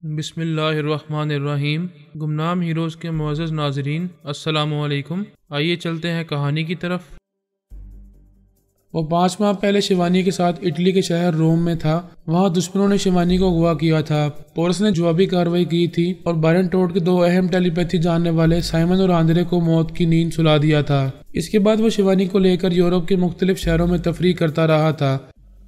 بسم اللہ الرحمن الرحیم۔ گمنام ہیروز کے معزز ناظرین، السلام علیکم۔ آئیے چلتے ہیں کہانی کی طرف۔ وہ 5 ماہ پہلے شیوانی کے ساتھ اٹلی کے شہر روم میں تھا۔ وہاں دشمنوں نے شیوانی کو اغوا کیا تھا۔ پولس نے جوابی کارروائی کی تھی اور بائرن ٹوڈ کے 2 اہم ٹیلی پیتھی جاننے والے سائمن اور آندرے کو موت کی نیند سلا دیا تھا۔ اس کے بعد وہ شیوانی کو لے کر یورپ کے مختلف شہروں میں تفریح کرتا رہا تھا۔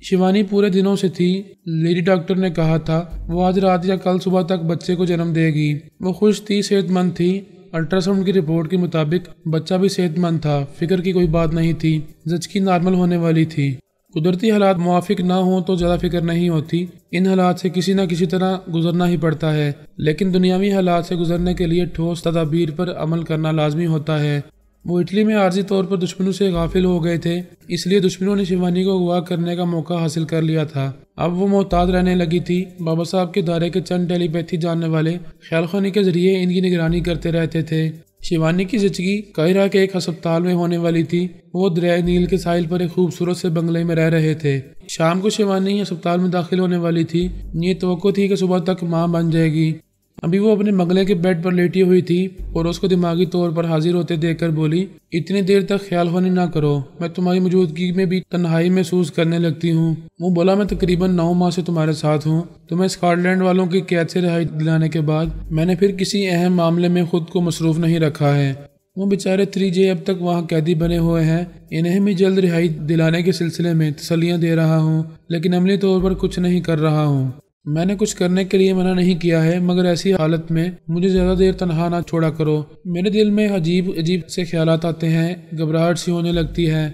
شیوانی پورے دنوں سے تھی۔ لیڈی ڈاکٹر نے کہا تھا وہ آج رات یا کل صبح تک بچے کو جنم دے گی۔ وہ خوش تھی، صحت مند تھی۔ الٹرا ساؤنڈ کی رپورٹ کے مطابق بچہ بھی صحت مند تھا۔ فکر کی کوئی بات نہیں تھی۔ زچگی نارمل ہونے والی تھی۔ قدرتی حالات موافق نہ ہوں تو زیادہ فکر نہیں ہوتی۔ ان حالات سے کسی نہ کسی طرح گزرنا ہی پڑتا ہے، لیکن دنیاوی حالات سے گزرنے کے لیے ٹھوس تدابیر پر عمل کرنا لازمی ہوتا ہے۔ وہ اٹلی میں عارضی طور پر دشمنوں سے غافل ہو گئے تھے، اس لیے دشمنوں نے شیوانی کو اغوا کرنے کا موقع حاصل کر لیا تھا۔ اب وہ محتاط رہنے لگی تھی۔ بابا صاحب کے دائرے کے چند ٹیلی پیتھی جاننے والے خیال خوانی کے ذریعے ان کی نگرانی کرتے رہتے تھے۔ شیوانی کی زچگی قاہرہ کے ایک ہسپتال میں ہونے والی تھی۔ وہ دریائے نیل کے ساحل پر ایک خوبصورت سے بنگلے میں رہ رہے تھے۔ شام کو شیوانی ہسپتال میں داخل ہونے والی تھی۔ یہ توقع تھی کہ صبح تک ماں بن جائے گی۔ ابھی وہ اپنے بنگلے کے بیڈ پر لیٹی ہوئی تھی اور اس کو دماغی طور پر حاضر ہوتے دیکھ کر بولی، اتنی دیر تک خیال خوانی نہ کرو، میں تمہاری موجودگی میں بھی تنہائی محسوس کرنے لگتی ہوں۔ وہ بولا، میں تقریباً 9 ماہ سے تمہارے ساتھ ہوں۔ تمہیں اسکاٹ لینڈ والوں کی قید سے رہائی دلانے کے بعد میں نے پھر کسی اہم معاملے میں خود کو مصروف نہیں رکھا ہے۔ وہ بیچارے 3J اب تک وہاں قیدی بنے ہوئے ہیں۔ انہیں بھی جلد رہائی دلانے کے سلسلے میں تسلیاں دے رہا ہوں، لیکن عملی طور پر کچھ نہیں کر رہا ہوں۔ میں نے کچھ کرنے کے لیے منع نہیں کیا ہے، مگر ایسی حالت میں مجھے زیادہ دیر تنہا نہ چھوڑا کرو۔ میرے دل میں عجیب سے خیالات آتے ہیں، گھبراہٹ سی ہونے لگتی ہے۔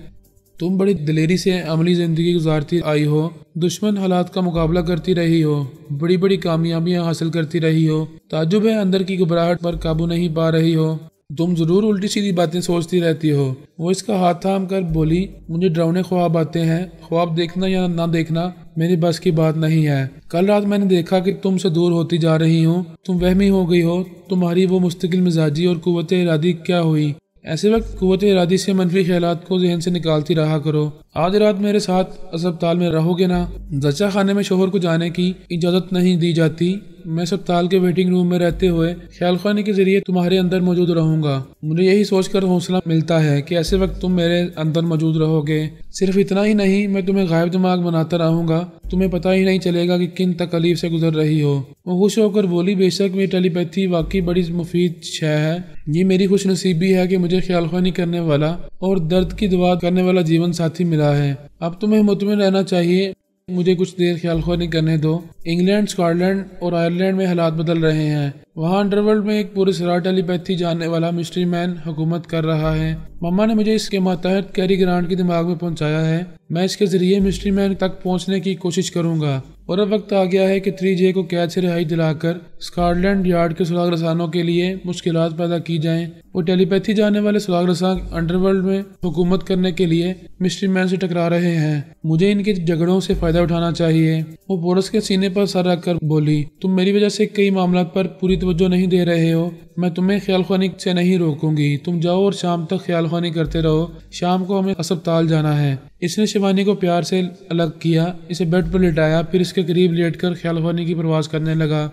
تم بڑی دلیری سے عملی زندگی گزارتی آئی ہو، دشمن حالات کا مقابلہ کرتی رہی ہو، بڑی بڑی کامیابیاں حاصل کرتی رہی ہو۔ تعجب ہے اندر کی گھبراہٹ پر قابو نہیں پا رہی ہو۔ تم ضرور الٹی سیدھی باتیں سوچتی رہتی ہو۔ وہ اس کا ہاتھ تھام کر بولی، مجھے ڈراؤنے خواب آتے ہیں۔ خواب دیکھنا یا نہ دیکھنا میری بس کی بات نہیں ہے۔ کل رات میں نے دیکھا کہ تم سے دور ہوتی جا رہی ہوں، تم وہمی ہو گئی ہو۔ تمہاری وہ مستقل مزاجی اور قوت ارادی کیا ہوئی؟ ایسے وقت قوت ارادی سے منفی خیالات کو ذہن سے نکالتی رہا کرو۔ آج رات میرے ساتھ اسپتال میں رہو گے نا؟ زچہ خانے میں شوہر کو جانے کی اجازت نہیں دی جاتی۔ میں اسپتال کے ویٹنگ روم میں رہتے ہوئے خیال خوانی کے ذریعے تمہارے اندر موجود رہوں گا۔ مجھے یہی سوچ کر حوصلہ ملتا ہے کہ ایسے وقت تم میرے اندر موجود رہو گے۔ صرف اتنا ہی نہیں، میں تمہیں غائب دماغ بناتا رہوں گا۔ تمہیں پتہ ہی نہیں چلے گا کہ کن تکالیف سے گزر رہی ہو۔ وہ خوش ہو کر بولی، بے شک میری ٹیلی پیتھی واقعی بڑی مفید شے ہے۔ یہ میری خوش نصیبی ہے کہ مجھے خیال خوانی کرنے والا اور درد کی دوا کرنے والا جیون ساتھی ملا ہے۔ اب تمہیں مطمئن رہنا چاہیے۔ مجھے کچھ دیر خیال خوانی کرنے دو۔ انگلینڈ، اسکاٹ لینڈ اور آئرلینڈ میں حالات بدل رہے ہیں۔ وہاں انڈر ورلڈ میں ایک پورے سرا ٹیلی پیتھی جاننے والا مسٹری مین حکومت کر رہا ہے۔ مما نے مجھے اس کے ماتحت کیری گرانٹ کی دماغ میں پہنچایا ہے۔ میں اس کے ذریعے مسٹری مین تک پہنچنے کی کوشش کروں گا، اور اب وقت آ گیا ہے کہ 3J کو قید سے رہائی دلا کر اسکاٹ لینڈ یارڈ کے سراغ رسانوں کے لیے مشکلات پیدا کی جائیں۔ وہ ٹیلی پیتھی جاننے والے سراغ رساں انڈر ورلڈ میں حکومت کرنے کے لیے مسٹری مین سے ٹکرا رہے ہیں۔ مجھے ان کے جھگڑوں سے فائدہ اٹھانا چاہیے۔ وہ پورس کے سینے پر سر رکھ کر بولی، تم میری وجہ سے کئی معاملات پر پوری توجہ نہیں دے رہے ہو۔ میں تمہیں خیال خوانی سے نہیں روکوں گی۔ تم جاؤ اور شام تک خیال خوانی کرتے رہو۔ شام کو ہمیں اسپتال جانا ہے۔ اس نے شیوانی کو پیار سے الگ کیا، اسے بیڈ پر لٹایا، پھر اس کے قریب لیٹ کر خیال خوانی کی پرواز کرنے لگا۔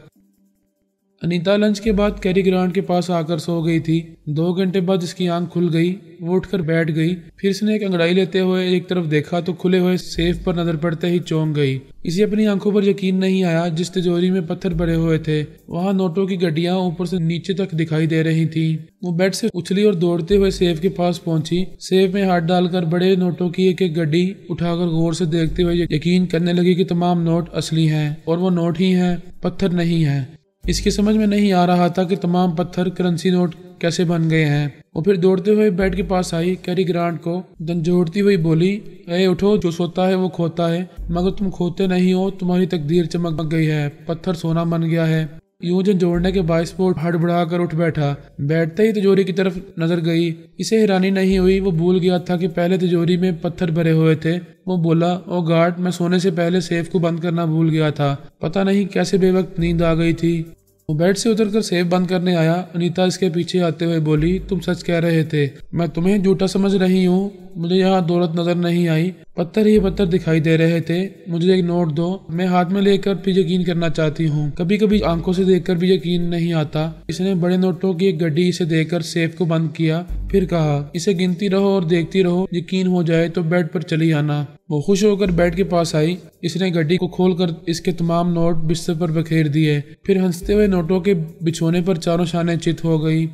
انیتا لنچ کے بعد کیری گرانٹ کے پاس آ کر سو گئی تھی۔ 2 گھنٹے بعد اس کی آنکھ کھل گئی۔ وہ اٹھ کر بیٹھ گئی۔ پھر اس نے ایک انگڑائی لیتے ہوئے ایک طرف دیکھا تو کھلے ہوئے سیف پر نظر پڑتے ہی چونک گئی۔ اسے اپنی آنکھوں پر یقین نہیں آیا، جس تجوری میں پتھر بھرے ہوئے تھے وہاں نوٹوں کی گڈیاں اوپر سے نیچے تک دکھائی دے رہی تھیں۔ وہ بیڈ سے اچھلی اور دوڑتے ہوئے سیف کے پاس پہنچی۔ سیف میں ہاتھ ڈال کر بڑے نوٹوں کی ایک ایک گڈی اٹھا کر غور سے دیکھتے ہوئے یقین کرنے لگی کہ تمام نوٹ اصلی ہیں اور وہ نوٹ ہی ہیں، پتھر نہیں ہیں۔ اس کی سمجھ میں نہیں آ رہا تھا کہ تمام پتھر کرنسی نوٹ کیسے بن گئے ہیں۔ وہ پھر دوڑتے ہوئے بیڈ کے پاس آئی، کیری گرانٹ کو جھنجھوڑتی ہوئی بولی، اے اٹھو، جو سوتا ہے وہ کھوتا ہے، مگر تم کھوتے نہیں ہو، تمہاری تقدیر چمک گئی ہے، پتھر سونا بن گیا ہے۔ یوں جھنجھوڑنے کے باعث وہ ہڑبڑا کر اٹھ بیٹھا۔ بیٹھتے ہی تجوری کی طرف نظر گئی۔ اسے حیرانی نہیں ہوئی، وہ بھول گیا تھا کہ پہلے تجوری میں پتھر بھرے ہوئے تھے۔ وہ بولا، او گارڈ، میں سونے سے پہلے سیف کو بند کرنا بھول گیا تھا، پتہ نہیں کیسے بے وقت نیند آ گئی تھی۔ وہ بیڈ سے اتر کر سیف بند کرنے آیا۔ انیتا اس کے پیچھے آتے ہوئے بولی، تم سچ کہہ رہے تھے، میں تمہیں جھوٹا سمجھ رہی ہوں، مجھے یہاں دولت نظر نہیں آئی، پتھر ہی پتھر دکھائی دے رہے تھے۔ مجھے ایک نوٹ دو، میں ہاتھ میں لے کر بھی یقین کرنا چاہتی ہوں، کبھی کبھی آنکھوں سے دیکھ کر بھی یقین نہیں آتا۔ اس نے بڑے نوٹوں کی ایک گڈی سے دے کر سیف کو بند کیا، پھر کہا اسے گنتی رہو اور دیکھتی رہو، یقین ہو جائے تو بیڈ پر چلی آنا۔ وہ خوش ہو کر بیڈ کے پاس آئی، اس نے گڈی کو کھول کر اس کے تمام نوٹ بستر پر بکھیر دیے، پھر ہنستے ہوئے نوٹوں کے بچھونے پر چاروں شانے چت ہو گئی۔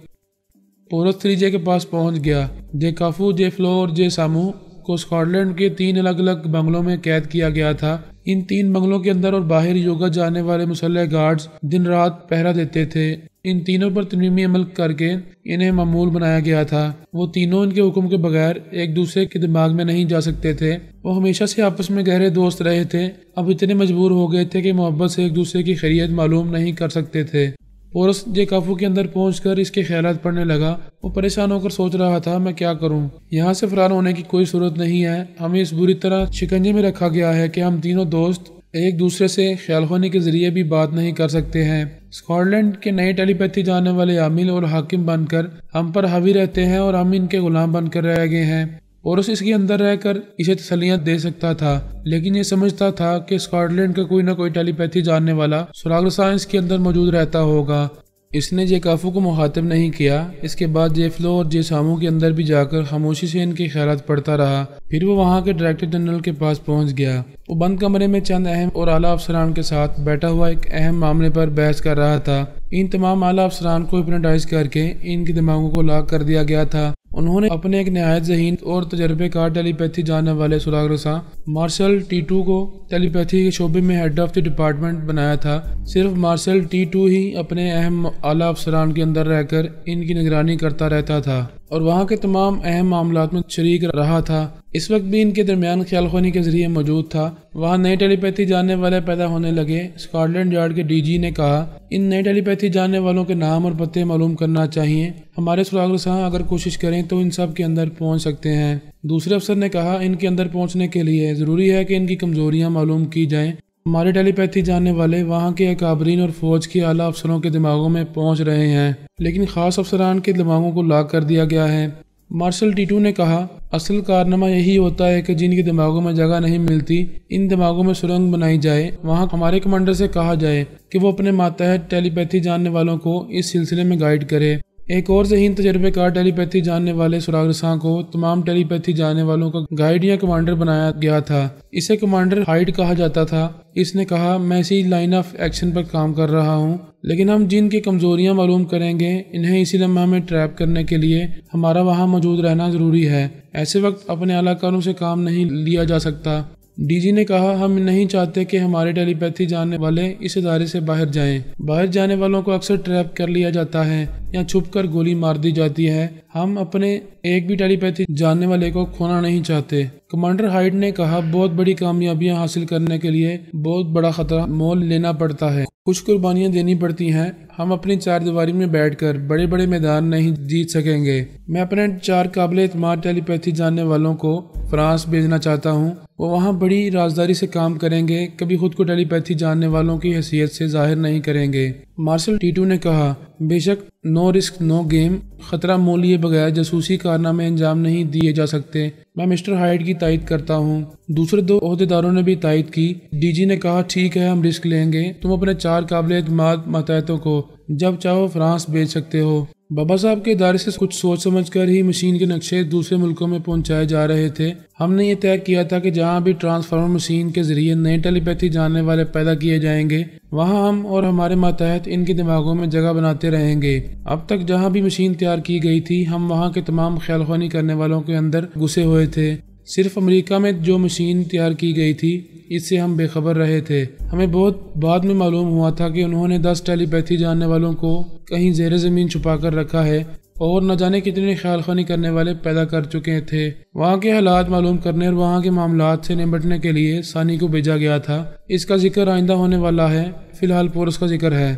پورس 3J کے پاس پہنچ گیا۔ جے کافو، جے فلو اور جے سامو کو اسکاٹ لینڈ کے 3 الگ الگ بنگلوں میں قید کیا گیا تھا۔ ان 3 بنگلوں کے اندر اور باہر یوگا جانے والے مسلح گارڈز دن رات پہرا دیتے تھے۔ ان تینوں پر تنظیمی عمل کر کے انہیں معمول بنایا گیا تھا۔ وہ تینوں ان کے حکم کے بغیر ایک دوسرے کے دماغ میں نہیں جا سکتے تھے۔ وہ ہمیشہ سے آپس میں گہرے دوست رہے تھے، اب اتنے مجبور ہو گئے تھے کہ محبت سے ایک دوسرے کی خیریت معلوم نہیں کر سکتے تھے۔ پورس جے کافو کے اندر پہنچ کر اس کے خیالات پڑھنے لگا۔ وہ پریشان ہو کر سوچ رہا تھا، میں کیا کروں؟ یہاں سے فرار ہونے کی کوئی صورت نہیں ہے۔ ہمیں اس بری طرح شکنجے میں رکھا گیا ہے کہ ہم تینوں دوست ایک دوسرے سے خیال خانی کے ذریعے بھی بات نہیں کر سکتے ہیں۔ اسکاٹ لینڈ کے نئے ٹیلی پیتھی جانے والے عامل اور حاکم بن کر ہم پر حاوی رہتے ہیں اور ہم ان کے غلام بن کر رہ گئے ہیں۔ پورس اس کے اندر رہ کر اسے تسلیاں دے سکتا تھا، لیکن یہ سمجھتا تھا کہ اسکاٹ لینڈ کا کوئی نہ کوئی ٹیلی پیتھی جاننے والا سراغ رساں اس کے اندر موجود رہتا ہوگا۔ اس نے جے کافو کو مخاطب نہیں کیا۔ اس کے بعد جے فلو اور جے سامو کے اندر بھی جا کر خاموشی سے ان کے خیالات پڑھتا رہا۔ پھر وہ وہاں کے ڈائریکٹر جنرل کے پاس پہنچ گیا۔ وہ بند کمرے میں چند اہم اور اعلیٰ افسران کے ساتھ بیٹھا ہوا ایک اہم معاملے پر بحث کر رہا تھا۔ ان تمام اعلیٰ افسران کو ہپنوٹائز کر کے ان کے دماغوں کو لاک کر دیا گیا تھا۔ انہوں نے اپنے ایک نہایت ذہین اور تجربے کار ٹیلی پیتھی جاننے والے سراغ رساں مارشل ٹیٹو کو ٹیلی پیتھی کے شعبے میں ہیڈ آف دی ڈپارٹمنٹ بنایا تھا۔ صرف مارشل ٹیٹو ہی اپنے اہم اعلیٰ افسران کے اندر رہ کر ان کی نگرانی کرتا رہتا تھا اور وہاں کے تمام اہم معاملات میں شریک رہا تھا۔ اس وقت بھی ان کے درمیان خیال خوانی کے ذریعے موجود تھا۔ وہاں نئے ٹیلی پیتھی جاننے والے پیدا ہونے لگے۔ اسکاٹ لینڈ یارڈ کے DG نے کہا، ان نئے ٹیلی پیتھی جاننے والوں کے نام اور پتے معلوم کرنا چاہیے۔ ہمارے سراغ رساں اگر کوشش کریں تو ان سب کے اندر پہنچ سکتے ہیں۔ دوسرے افسر نے کہا، ان کے اندر پہنچنے کے لیے ضروری ہے کہ ان کی کمزوریاں معلوم کی جائیں۔ ہمارے ٹیلی پیتھی جاننے والے وہاں کے اکابرین اور فوج کے اعلیٰ افسروں کے دماغوں میں پہنچ رہے ہیں، لیکن خاص افسران کے دماغوں کو لاک کر دیا گیا ہے۔ مارشل ٹیٹو نے کہا، اصل کارنامہ یہی ہوتا ہے کہ جن کے دماغوں میں جگہ نہیں ملتی، ان دماغوں میں سرنگ بنائی جائے۔ وہاں ہمارے کمانڈر سے کہا جائے کہ وہ اپنے ماتحت ٹیلی پیتھی جاننے والوں کو اس سلسلے میں گائیڈ کرے۔ ایک اور ذہین تجربے کار ٹیلی پیتھی جاننے والے سراغ رساں کو تمام ٹیلی پیتھی جاننے والوں کا گائیڈ یا کمانڈر بنایا گیا تھا۔ اسے کمانڈر ہائیڈ کہا جاتا تھا۔ اس نے کہا، میں اسی لائن آف ایکشن پر کام کر رہا ہوں، لیکن ہم جن کی کمزوریاں معلوم کریں گے انہیں اسی لمحہ میں ٹریپ کرنے کے لیے ہمارا وہاں موجود رہنا ضروری ہے۔ ایسے وقت اپنے اعلیٰ کاروں سے کام نہیں لیا جا سکتا۔ DG نے کہا، ہم نہیں چاہتے کہ ہمارے ٹیلی پیتھی جاننے والے اس ادارے سے باہر جائیں۔ باہر جانے والوں کو اکثر ٹریپ کر لیا جاتا ہے یا چھپ کر گولی مار دی جاتی ہے۔ ہم اپنے ایک بھی ٹیلی پیتھی جاننے والے کو کھونا نہیں چاہتے۔ کمانڈر ہائیڈ نے کہا، بہت بڑی کامیابیاں حاصل کرنے کے لیے بہت بڑا خطرہ مول لینا پڑتا ہے، کچھ قربانیاں دینی پڑتی ہیں۔ ہم اپنی 4 دیواری میں بیٹھ کر بڑے بڑے میدان نہیں جیت سکیں گے۔ میں اپنے 4 قابل اعتماد ٹیلی پیتھی جاننے والوں کو فرانس بھیجنا چاہتا ہوں۔ وہ وہاں بڑی رازداری سے کام کریں گے، کبھی خود کو ٹیلی پیتھی جاننے والوں کی حیثیت سے ظاہر نہیں کریں گے۔ مارشل ٹیٹو نے کہا، بے شک نو رسک نو گیم، خطرہ مول لیے بغیر جاسوسی کارنامے انجام نہیں دیے جا سکتے۔ میں مسٹر ہائیڈ کی تائید کرتا ہوں۔ دوسرے 2 عہدیداروں نے بھی تائید کی۔ DG نے کہا، ٹھیک ہے، ہم رسک لیں گے۔ تم اپنے 4 قابل اعتماد ماتحتوں کو جب چاہو فرانس بھیج سکتے ہو۔ بابا صاحب کے ادارے سے کچھ سوچ سمجھ کر ہی مشین کے نقشے دوسرے ملکوں میں پہنچائے جا رہے تھے۔ ہم نے یہ طے کیا تھا کہ جہاں بھی ٹرانسفارمر مشین کے ذریعے نئے ٹیلی پیتھی جاننے والے پیدا کیے جائیں گے، وہاں ہم اور ہمارے ماتحت ان کے دماغوں میں جگہ بناتے رہیں گے۔ اب تک جہاں بھی مشین تیار کی گئی تھی، ہم وہاں کے تمام خیال خوانی کرنے والوں کے اندر گھسے ہوئے تھے۔ صرف امریکہ میں جو مشین تیار کی گئی تھی، اس سے ہم بے خبر رہے تھے۔ ہمیں بہت بعد میں معلوم ہوا تھا کہ انہوں نے 10 ٹیلی پیتھی جاننے والوں کو کہیں زیر زمین چھپا کر رکھا ہے اور نہ جانے کتنے خیال خوانی کرنے والے پیدا کر چکے تھے۔ وہاں کے حالات معلوم کرنے اور وہاں کے معاملات سے نمٹنے کے لیے ثانی کو بھیجا گیا تھا۔ اس کا ذکر آئندہ ہونے والا ہے، فی الحال پورس کا ذکر ہے۔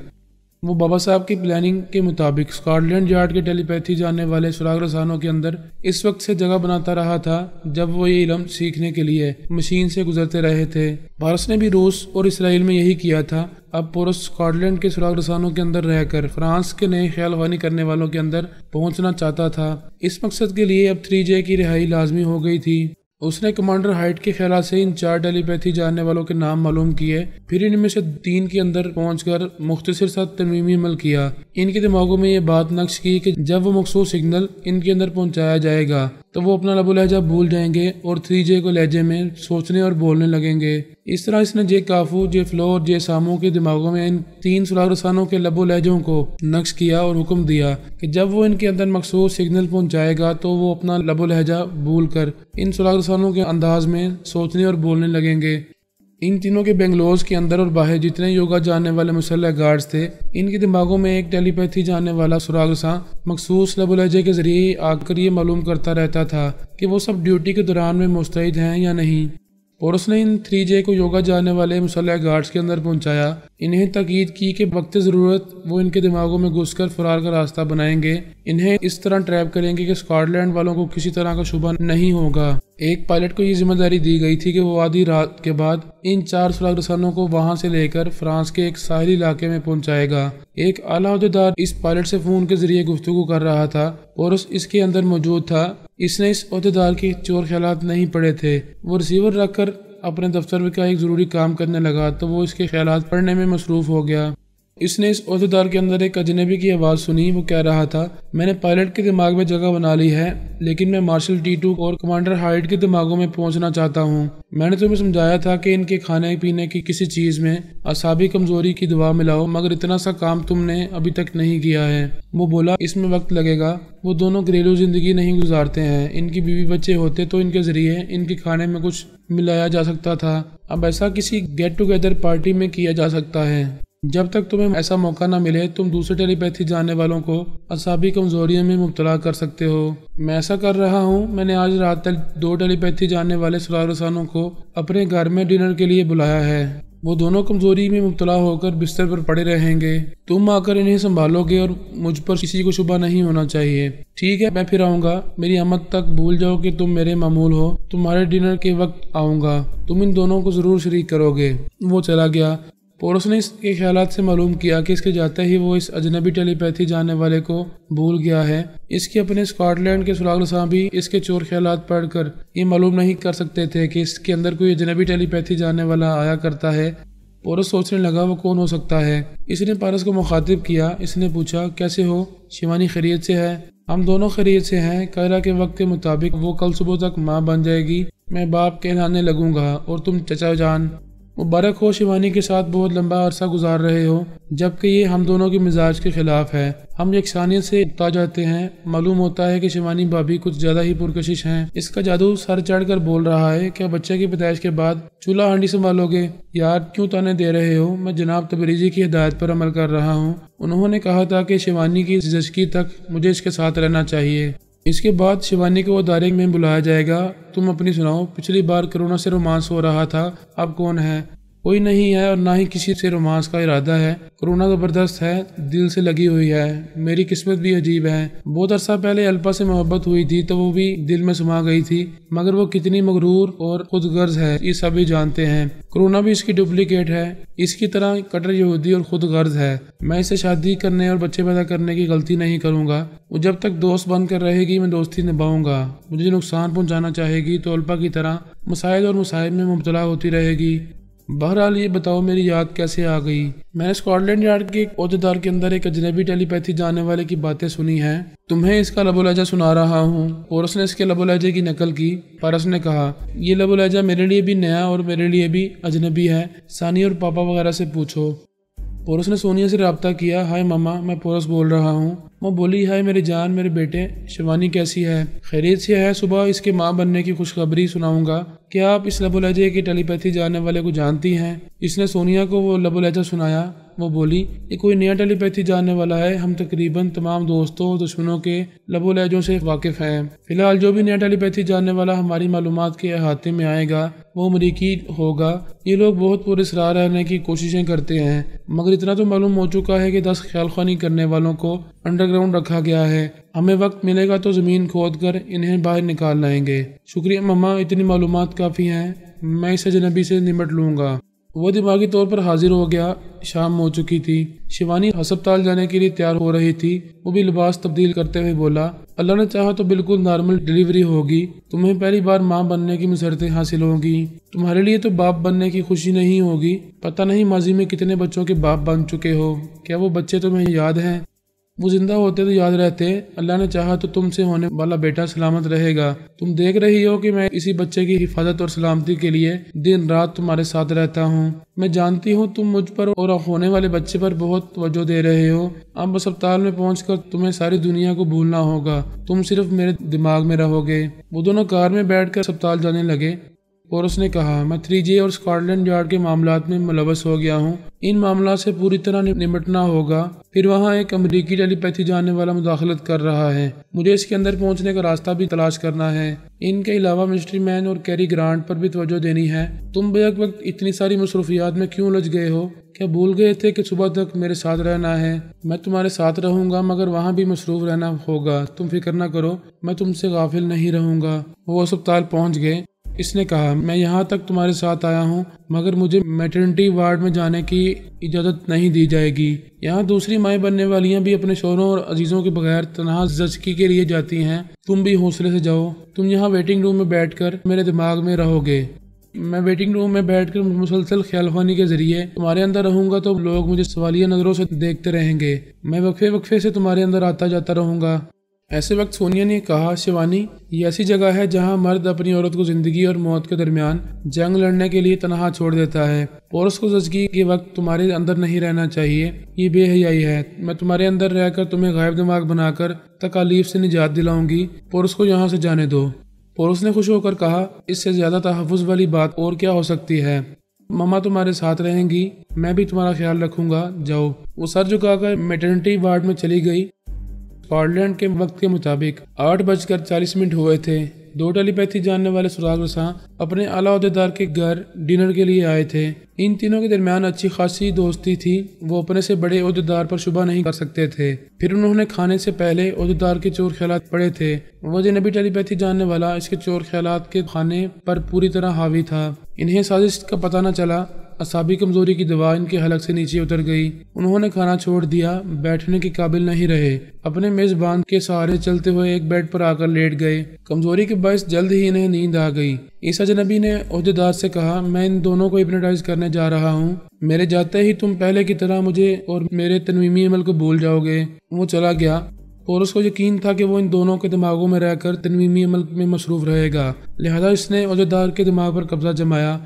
وہ بابا صاحب کی پلاننگ کے مطابق اسکاٹ لینڈ یارڈ کے ٹیلی پیتھی جاننے والے سراغ رسانوں کے اندر اس وقت سے جگہ بناتا رہا تھا جب وہ یہ علم سیکھنے کے لیے مشین سے گزرتے رہے تھے۔ بھارت نے بھی روس اور اسرائیل میں یہی کیا تھا۔ اب پورس اسکاٹ لینڈ کے سراغ رسانوں کے اندر رہ کر فرانس کے نئے خیال خوانی کرنے والوں کے اندر پہنچنا چاہتا تھا۔ اس مقصد کے لیے اب 3J کی رہائی لازمی ہو گئی تھی اس نے کمانڈر ہائٹ کے خیالات سے ان 4 ٹیلی پیتھی جاننے والوں کے نام معلوم کیے، پھر ان میں سے 3 کے اندر پہنچ کر مختصر سا ترمیمی عمل کیا۔ ان کے دماغوں میں یہ بات نقش کی کہ جب وہ مخصوص سگنل ان کے اندر پہنچایا جائے گا تو وہ اپنا لب و لہجہ بھول جائیں گے اور 3J کو لہجے میں سوچنے اور بولنے لگیں گے۔ اس طرح اس نے جے کافو، جے فلو اور جے سامو کے دماغوں میں ان 3 سراغ رسانوں کے لب و لہجوں کو نقش کیا اور حکم دیا کہ جب وہ ان کے اندر مخصوص سگنل پہنچائے گا تو وہ اپنا لب و لہجہ بھول کر ان سراغ رسانوں کے انداز میں سوچنے اور بولنے لگیں گے۔ ان تینوں کے بنگلوز کے اندر اور باہر جتنے یوگا جاننے والے مسلح گارڈز تھے، ان کے دماغوں میں ایک ٹیلی پیتھی جاننے والا سراغ رساں مخصوص لب و لہجے کے ذریعے آ کر یہ معلوم کرتا رہتا تھا کہ وہ سب ڈیوٹی کے دوران میں مستعد ہیں یا نہیں۔ اور اس نے ان 3J کو یوگا جاننے والے مسلح گارڈز کے اندر پہنچایا، انہیں تاکید کی کہ وقت ضرورت وہ ان کے دماغوں میں گھس کر فرار کا راستہ بنائیں گے، انہیں اس طرح ٹریپ کریں گے کہ اسکاٹ لینڈ والوں کو کسی طرح کا شبہ نہیں ہوگا۔ ایک پائلٹ کو یہ ذمہ داری دی گئی تھی کہ وہ آدھی رات کے بعد ان 4 سراغ رسانوں کو وہاں سے لے کر فرانس کے ایک ساحلی علاقے میں پہنچائے گا۔ ایک اعلیٰ عہدیدار اس پائلٹ سے فون کے ذریعے گفتگو کر رہا تھا اور اس کے اندر موجود تھا۔ اس نے اس عہدیدار کے چور خیالات نہیں پڑے تھے۔ وہ ریسیور رکھ کر اپنے دفتر کا ایک ضروری کام کرنے لگا تو وہ اس کے خیالات پڑھنے میں مصروف ہو گیا۔ اس نے اس عہدیدار کے اندر ایک اجنبی کی آواز سنی۔ وہ کہہ رہا تھا، میں نے پائلٹ کے دماغ میں جگہ بنا لی ہے، لیکن میں مارشل T2 اور کمانڈر ہائٹ کے دماغوں میں پہنچنا چاہتا ہوں۔ میں نے تمہیں سمجھایا تھا کہ ان کے کھانے پینے کی کسی چیز میں اعصابی کمزوری کی دوا ملاؤ، مگر اتنا سا کام تم نے ابھی تک نہیں کیا ہے۔ وہ بولا، اس میں وقت لگے گا۔ وہ دونوں گھریلو زندگی نہیں گزارتے ہیں، ان کی بیوی بچے ہوتے تو ان کے ذریعے ان کے کھانے میں کچھ ملایا جا سکتا تھا۔ اب ایسا کسی گیٹ ٹوگیدر پارٹی میں کیا جا سکتا ہے۔ جب تک تمہیں ایسا موقع نہ ملے تم دوسرے ٹیلی پیتھی جاننے والوں کو اعصابی کمزوریوں میں مبتلا کر سکتے ہو۔ میں ایسا کر رہا ہوں۔ میں نے آج رات تک 2 ٹیلی پیتھی جاننے والے سراغ رسانوں کو اپنے گھر میں ڈنر کے لیے بلایا ہے۔ وہ دونوں کمزوری میں مبتلا ہو کر بستر پر پڑے رہیں گے۔ تم آ کر انہیں سنبھالو گے اور مجھ پر کسی کو شبہ نہیں ہونا چاہیے۔ ٹھیک ہے، میں پھر آؤں گا۔ میری آمد تک بھول جاؤ کہ تم میرے معمول ہو۔ تمہارے ڈنر کے وقت آؤں گا، تم ان دونوں کو ضرور شریک کرو گے۔ وہ چلا گیا۔ پورس نے اس کے خیالات سے معلوم کیا کہ اس کے جاتے ہی وہ اس اجنبی ٹیلی پیتھی جاننے والے کو بھول گیا ہے۔ اس کے اپنے اسکاٹ لینڈ کے سراغ رساں بھی اس کے چور خیالات پڑھ کر یہ معلوم نہیں کر سکتے تھے کہ اس کے اندر کوئی اجنبی ٹیلی پیتھی جاننے والا آیا کرتا ہے۔ پورس سوچنے لگا وہ کون ہو سکتا ہے۔ اس نے پارس کو مخاطب کیا۔ اس نے پوچھا، کیسے ہو؟ شیوانی خیریت سے ہے؟ ہم دونوں خیریت سے ہیں۔ قاہرہ کے وقت کے مطابق وہ کل صبح تک ماں بن جائے گی۔ میں باپ کہلانے لگوں گا اور تم چچا جان۔ مبارک ہو، شیوانی کے ساتھ بہت لمبا عرصہ گزار رہے ہو، جبکہ یہ ہم دونوں کے مزاج کے خلاف ہے۔ ہم یکسانیت سے اکتا جاتے ہیں۔ معلوم ہوتا ہے کہ شیوانی بھابھی کچھ زیادہ ہی پرکشش ہیں۔ اس کا جادو سر چڑھ کر بول رہا ہے، کیا بچے کی پیدائش کے بعد چولہا ہانڈی سنبھالو گے؟ یار کیوں تانے دے رہے ہو؟ میں جناب تبریزی کی ہدایت پر عمل کر رہا ہوں۔ انہوں نے کہا تھا کہ شیوانی کی زچگی تک مجھے اس کے ساتھ رہنا چاہیے۔ اس کے بعد شیوانی کو ادارے میں بلایا جائے گا۔ تم اپنی سناؤ۔ پچھلی بار کرونا سے رومانس ہو رہا تھا، اب کون ہے؟ کوئی نہیں ہے اور نہ ہی کسی سے رومانس کا ارادہ ہے۔ کرونا زبردست ہے، دل سے لگی ہوئی ہے۔ میری قسمت بھی عجیب ہے۔ بہت عرصہ پہلے الپا سے محبت ہوئی تھی تو وہ بھی دل میں سما گئی تھی، مگر وہ کتنی مغرور اور خود غرض ہے یہ سبھی جانتے ہیں۔ کرونا بھی اس کی ڈپلیکیٹ ہے، اس کی طرح کٹر یہودی اور خود غرض ہے۔ میں اسے شادی کرنے اور بچے پیدا کرنے کی غلطی نہیں کروں گا۔ وہ جب تک دوست بن کر رہے گی میں دوستی نبھاؤں گا۔ مجھے نقصان پہنچانا چاہے گی تو الپا کی طرح مسائل اور مصائب میں مبتلا ہوتی رہے گی۔ بہرحال یہ بتاؤ میری یاد کیسے آ گئی؟ میں نے اسکاٹ لینڈ یارڈ کے ایک عہدیدار کے اندر ایک اجنبی ٹیلی پیتھی جاننے والے کی باتیں سنی ہیں۔ تمہیں اس کا لب و لہجہ سنا رہا ہوں۔ پورس نے اس کے لب و لہجے کی نقل کی۔ پارس نے کہا، یہ لب و لہجہ میرے لیے بھی نیا اور میرے لیے بھی اجنبی ہے۔ ثانی اور پاپا وغیرہ سے پوچھو۔ پورس نے سونیا سے رابطہ کیا۔ ہائے ماما، میں پورس بول رہا ہوں۔ وہ بولی، ہائے میری جان، میرے بیٹے، شیوانی کیسی ہے؟ خیریت سے ہے۔ صبح اس کے ماں بننے کی خوشخبری سناؤں گا۔ کیا آپ اس لب و لہجے کے ٹیلی پیتھی جاننے والے کو جانتی ہیں؟ اس نے سونیا کو وہ لب و لہجہ سنایا۔ وہ بولی، یہ کوئی نیا ٹیلی پیتھی جاننے والا ہے۔ ہم تقریباً تمام دوستوں اور دشمنوں کے لب و لہجوں سے واقف ہیں۔ فی الحال جو بھی نیا ٹیلی پیتھی جاننے والا ہماری معلومات کے احاطے میں آئے گا وہ امریکی ہوگا۔ یہ لوگ بہت پراسرار رہنے کی کوششیں کرتے ہیں، مگر اتنا تو معلوم ہو چکا ہے کہ 10 خیال خوانی کرنے والوں کو انڈر گراؤنڈ رکھا گیا ہے۔ ہمیں وقت ملے گا تو زمین کھود کر انہیں باہر نکال لائیں گے۔ شکریہ مما، اتنی معلومات کافی ہیں۔ میں اس اجنبی سے نمٹ لوں گا۔ وہ دماغی طور پر حاضر ہو گیا۔ شام ہو چکی تھی۔ شیوانی ہسپتال جانے کے لیے تیار ہو رہی تھی۔ وہ بھی لباس تبدیل کرتے ہوئے بولا، اللہ نے چاہا تو بالکل نارمل ڈیلیوری ہوگی، تمہیں پہلی بار ماں بننے کی مسرتیں حاصل ہوں گی، تمہارے لیے تو باپ بننے کی خوشی نہیں ہوگی۔ پتہ نہیں ماضی میں کتنے بچوں کے باپ بن چکے ہو، کیا وہ بچے تمہیں یاد ہیں؟ وہ زندہ ہوتے تو یاد رہتے، اللہ نے چاہا تو تم سے ہونے والا بیٹا سلامت رہے گا۔ تم دیکھ رہی ہو کہ میں اسی بچے کی حفاظت اور سلامتی کے لیے دن رات تمہارے ساتھ رہتا ہوں۔ میں جانتی ہوں تم مجھ پر اور ہونے والے بچے پر بہت توجہ دے رہے ہو، اب اسپتال میں پہنچ کر تمہیں ساری دنیا کو بھولنا ہوگا، تم صرف میرے دماغ میں رہو گے۔ وہ دونوں کار میں بیٹھ کر اسپتال جانے لگے۔ پورس نے کہا، میں 3J اور اسکاٹ یارڈ کے معاملات میں ملوث ہو گیا ہوں، ان معاملات سے پوری طرح نمٹنا ہوگا، پھر وہاں ایک امریکی ٹیلی پیتھی جاننے والا مداخلت کر رہا ہے، مجھے اس کے اندر پہنچنے کا راستہ بھی تلاش کرنا ہے۔ ان کے علاوہ مسٹری مین اور کیری گرانٹ پر بھی توجہ دینی ہے۔ تم بیک وقت اتنی ساری مصروفیات میں کیوں الجھ گئے ہو؟ کیا بھول گئے تھے کہ صبح تک میرے ساتھ رہنا ہے؟ میں تمہارے ساتھ رہوں گا مگر وہاں بھی مصروف رہنا ہوگا، تم فکر نہ کرو، میں تم سے غافل نہیں رہوں گا۔ وہ اسپتال پہنچ گئے۔ اس نے کہا، میں یہاں تک تمہارے ساتھ آیا ہوں مگر مجھے میٹرنٹی وارڈ میں جانے کی اجازت نہیں دی جائے گی۔ یہاں دوسری مائیں بننے والیاں بھی اپنے شوہروں اور عزیزوں کے بغیر تنہا زچگی کے لیے جاتی ہیں، تم بھی حوصلے سے جاؤ۔ تم یہاں ویٹنگ روم میں بیٹھ کر میرے دماغ میں رہو گے۔ میں ویٹنگ روم میں بیٹھ کر مسلسل خیال خوانی کے ذریعے تمہارے اندر رہوں گا تو لوگ مجھے سوالیہ نظروں سے دیکھتے رہیں گے، میں وقفے سے تمہارے اندر آتا جاتا رہوں گا۔ ایسے وقت سونیا نے کہا، شیوانی، یہ ایسی جگہ ہے جہاں مرد اپنی عورت کو زندگی اور موت کے درمیان جنگ لڑنے کے لیے تنہا چھوڑ دیتا ہے۔ پورس کو زچگی کے وقت تمہارے اندر نہیں رہنا چاہیے، یہ بے حیائی ہے۔ میں تمہارے اندر رہ کر تمہیں غائب دماغ بنا کر تکالیف سے نجات دلاؤں گی، پورس کو یہاں سے جانے دو۔ پورس نے خوش ہو کر کہا، اس سے زیادہ تحفظ والی بات اور کیا ہو سکتی ہے؟ ماما تمہارے ساتھ رہیں گی، میں بھی تمہارا خیال رکھوں گا، جاؤ۔ وہ سر جھکا کر میٹرنٹی وارڈ میں چلی گئی۔ اسکاٹ کے وقت کے مطابق 8:40 ہوئے تھے۔ 2 ٹیلی پیتھی جاننے والے سراغ رساں اپنے اعلیٰ عہدیدار کے گھر ڈنر کے لیے آئے تھے۔ ان تینوں کے درمیان اچھی خاصی دوستی تھی، وہ اپنے سے بڑے عہدیدار پر شبہ نہیں کر سکتے تھے۔ پھر انہوں نے کھانے سے پہلے عہدیدار کے چور خیالات پڑھے تھے۔ وہ اجنبی ٹیلی پیتھی جاننے والا اس کے چور خیالات کے کھانے پر پوری طرح حاوی تھا۔ انہیں سازش کا پتہ نہ چلا، اعصابی کمزوری کی دوا ان کے حلق سے نیچے اتر گئی۔ انہوں نے کھانا چھوڑ دیا، بیٹھنے کے قابل نہیں رہے، اپنے میزبان کے سہارے چلتے ہوئے ایک بیڈ پر آ کر لیٹ گئے۔ کمزوری کے باعث جلد ہی انہیں نیند آ گئی۔ اس اجنبی نے عہدیدار سے کہا، میں ان دونوں کو ہپنوٹائز کرنے جا رہا ہوں، میرے جاتے ہی تم پہلے کی طرح مجھے اور میرے تنویمی عمل کو بھول جاؤ گے۔ وہ چلا گیا۔ پورس کو یقین تھا کہ وہ ان دونوں کے دماغوں میں رہ کر تنویمی عمل میں مصروف رہے گا، لہذا اس نے عہدیدار کے دماغ پر قبضہ جمایا۔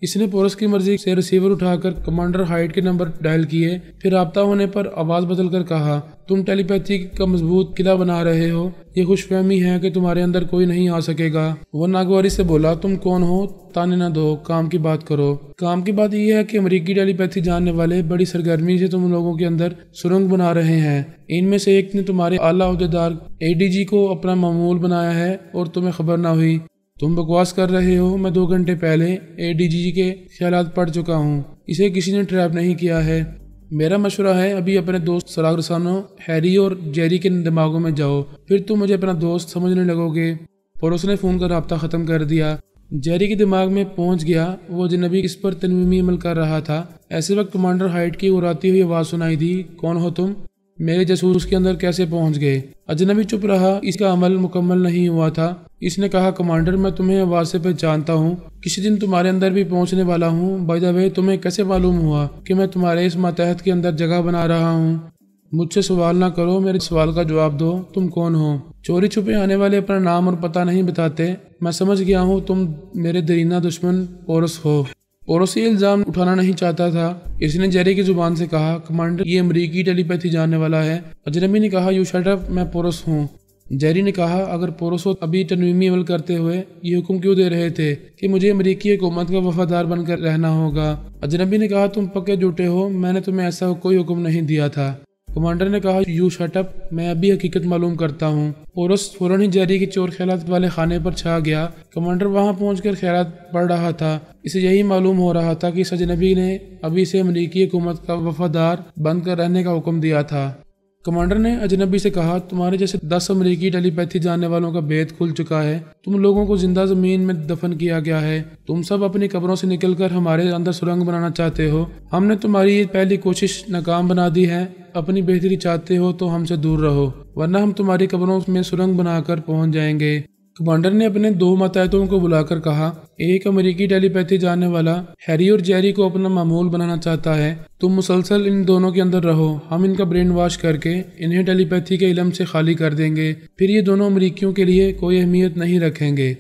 اس نے پورس کی مرضی سے ریسیور اٹھا کر کمانڈر ہائٹ کے نمبر ڈائل کیے، پھر رابطہ ہونے پر آواز بدل کر کہا، تم ٹیلی پیتھی کا مضبوط قلعہ بنا رہے ہو، یہ خوش فہمی ہے کہ تمہارے اندر کوئی نہیں آ سکے گا۔ وہ ناگواری سے بولا، تم کون ہو؟ تانے نہ دو، کام کی بات کرو۔ کام کی بات یہ ہے کہ امریکی ٹیلی پیتھی جاننے والے بڑی سرگرمی سے تم لوگوں کے اندر سرنگ بنا رہے ہیں۔ ان میں سے ایک نے تمہارے اعلیٰ عہدیدار ADG کو اپنا معمول بنایا ہے اور تمہیں خبر نہ ہوئی۔ تم بکواس کر رہے ہو، میں 2 گھنٹے پہلے ADG کے خیالات پڑھ چکا ہوں، اسے کسی نے ٹریپ نہیں کیا ہے۔ میرا مشورہ ہے ابھی اپنے دوست سراغ رسانوں ہیری اور جیری کے دماغوں میں جاؤ، پھر تم مجھے اپنا دوست سمجھنے لگو گے۔ پورس نے فون کا رابطہ ختم کر دیا۔ جیری کے دماغ میں پہنچ گیا، وہ اجنبی اس پر تنویمی عمل کر رہا تھا۔ ایسے وقت کمانڈر ہائٹ کی اڑاتی ہوئی آواز سنائی دی، کون ہو تم؟ میرے جاسوس کے اندر کیسے پہنچ گئے؟ اجنبی چپ رہا، اس کا عمل مکمل نہیں ہوا تھا۔ اس نے کہا، کمانڈر، میں تمہیں آواز سے پہچانتا ہوں، کسی دن تمہارے اندر بھی پہنچنے والا ہوں۔ بائی دا وے، تمہیں کیسے معلوم ہوا کہ میں تمہارے اس ماتحت کے اندر جگہ بنا رہا ہوں؟ مجھ سے سوال نہ کرو، میرے سوال کا جواب دو، تم کون ہو؟ چوری چھپے آنے والے اپنا نام اور پتہ نہیں بتاتے، میں سمجھ گیا ہوں تم میرے درینہ دشمن پورس ہو۔ پورس یہ الزام اٹھانا نہیں چاہتا تھا۔ اس نے جیری کی زبان سے کہا، کمانڈر، یہ امریکی ٹیلی پیتھی جاننے والا ہے۔ اجنبی نے کہا، یو شٹ اپ، میں پورس ہوں۔ جیری نے کہا، اگر پورس ہو ابھی تنویمی عمل کرتے ہوئے یہ حکم کیوں دے رہے تھے کہ مجھے امریکی حکومت کا وفادار بن کر رہنا ہوگا؟ اجنبی نے کہا، تم پکے جھوٹے ہو، میں نے تمہیں ایسا کوئی حکم نہیں دیا تھا۔ کمانڈر نے کہا، یو شٹ اپ، میں ابھی حقیقت معلوم کرتا ہوں۔ پورس فوراً ہی جیری کے چور خیالات والے خانے پر چھا گیا۔ کمانڈر وہاں پہنچ کر خیالات پڑھ رہا تھا۔ اسے یہی معلوم ہو رہا تھا کہ اس اجنبی نے ابھی سے امریکی حکومت کا وفادار بن کر رہنے کا حکم دیا تھا۔ کمانڈر نے اجنبی سے کہا تمہارے جیسے 10 امریکی ٹیلی پیتھی جاننے والوں کا بھید کھل چکا ہے، تم لوگوں کو زندہ زمین میں دفن کیا گیا ہے، تم سب اپنی قبروں سے نکل کر ہمارے اندر سرنگ بنانا چاہتے ہو، ہم نے تمہاری یہ پہلی کوشش ناکام بنا دی ہے، اپنی بہتری چاہتے ہو تو ہم سے دور رہو ورنہ ہم تمہاری قبروں میں سرنگ بنا کر پہنچ جائیں گے۔ کمانڈر نے اپنے 2 ماتحتوں کو بلا کر کہا ایک امریکی ٹیلی پیتھی جاننے والا ہیری اور جیری کو اپنا معمول بنانا چاہتا ہے، تم مسلسل ان دونوں کے اندر رہو، ہم ان کا برین واش کر کے انہیں ٹیلی پیتھی کے علم سے خالی کر دیں گے، پھر یہ دونوں امریکیوں کے لیے کوئی اہمیت نہیں رکھیں گے۔